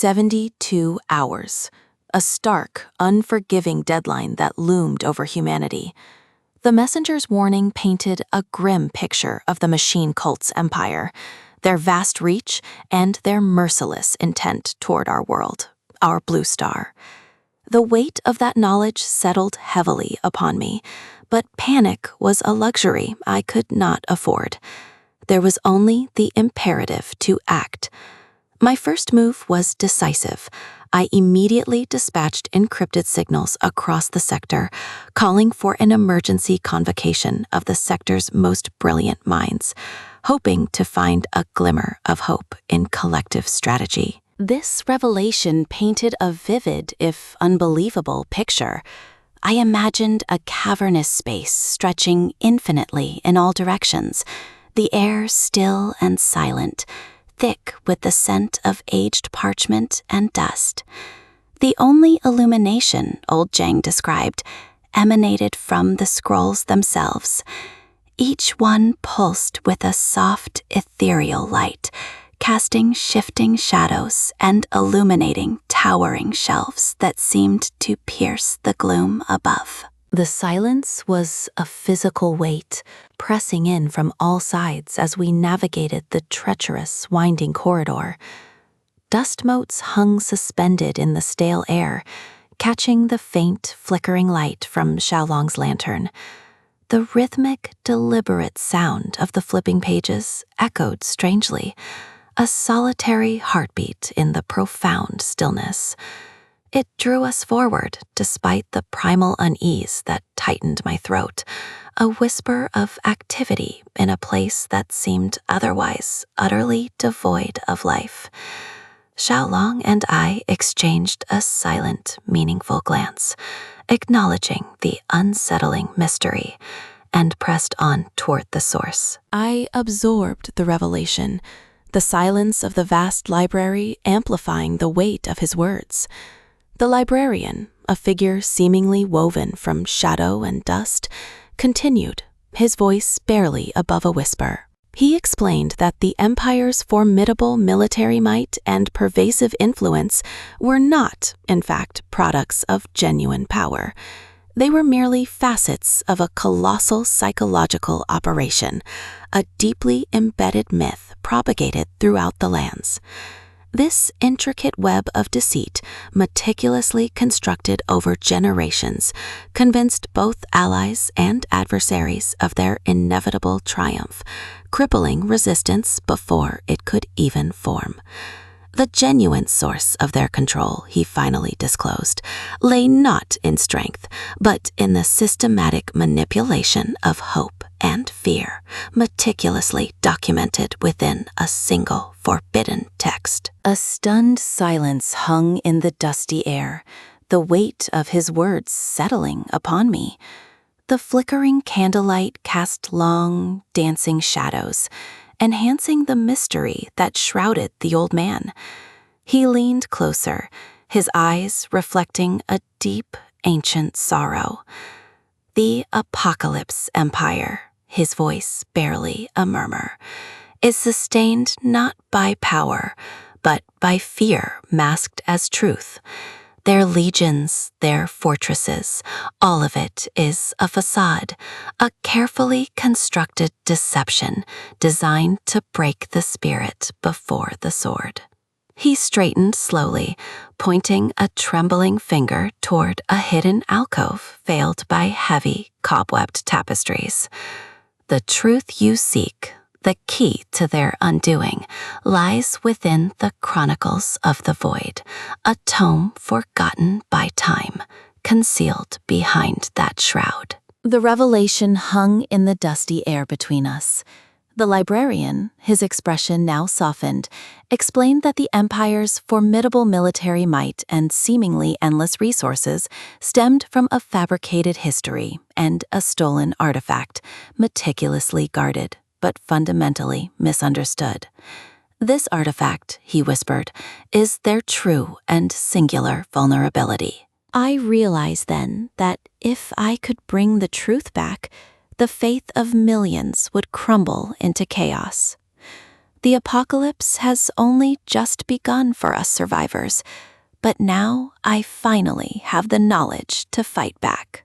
72 hours. A stark, unforgiving deadline that loomed over humanity. The messenger's warning painted a grim picture of the machine cult's empire, their vast reach, and their merciless intent toward our world, our blue star. The weight of that knowledge settled heavily upon me, but panic was a luxury I could not afford. There was only the imperative to act. My first move was decisive. I immediately dispatched encrypted signals across the sector, calling for an emergency convocation of the sector's most brilliant minds, hoping to find a glimmer of hope in collective strategy. This revelation painted a vivid, if unbelievable, picture. I imagined a cavernous space stretching infinitely in all directions, the air still and silent, thick with the scent of aged parchment and dust. The only illumination, old Zhang described, emanated from the scrolls themselves. Each one pulsed with a soft, ethereal light, casting shifting shadows and illuminating towering shelves that seemed to pierce the gloom above. The silence was a physical weight, pressing in from all sides as we navigated the treacherous, winding corridor. Dust motes hung suspended in the stale air, catching the faint, flickering light from Xiaolong's lantern. The rhythmic, deliberate sound of the flipping pages echoed strangely, a solitary heartbeat in the profound stillness. It drew us forward, despite the primal unease that tightened my throat, a whisper of activity in a place that seemed otherwise utterly devoid of life. Xiaolong and I exchanged a silent, meaningful glance, acknowledging the unsettling mystery, and pressed on toward the source. I absorbed the revelation, the silence of the vast library amplifying the weight of his words. The librarian, a figure seemingly woven from shadow and dust, continued, his voice barely above a whisper. He explained that the Empire's formidable military might and pervasive influence were not, in fact, products of genuine power. They were merely facets of a colossal psychological operation, a deeply embedded myth propagated throughout the lands. This intricate web of deceit, meticulously constructed over generations, convinced both allies and adversaries of their inevitable triumph, crippling resistance before it could even form. The genuine source of their control, he finally disclosed, lay not in strength, but in the systematic manipulation of hope and fear, meticulously documented within a single forbidden text. A stunned silence hung in the dusty air, the weight of his words settling upon me. The flickering candlelight cast long, dancing shadows, enhancing the mystery that shrouded the old man. He leaned closer, his eyes reflecting a deep, ancient sorrow. The Apocalypse Empire, his voice barely a murmur, is sustained not by power, but by fear masked as truth. Their legions, their fortresses, all of it is a facade, a carefully constructed deception designed to break the spirit before the sword. He straightened slowly, pointing a trembling finger toward a hidden alcove veiled by heavy, cobwebbed tapestries. The truth you seek, the key to their undoing, lies within the Chronicles of the Void, a tome forgotten by time, concealed behind that shroud. The revelation hung in the dusty air between us. The librarian, his expression now softened, explained that the Empire's formidable military might and seemingly endless resources stemmed from a fabricated history and a stolen artifact, meticulously guarded, but fundamentally misunderstood. This artifact, he whispered, is their true and singular vulnerability. I realized then that if I could bring the truth back, the faith of millions would crumble into chaos. The apocalypse has only just begun for us survivors, but now I finally have the knowledge to fight back.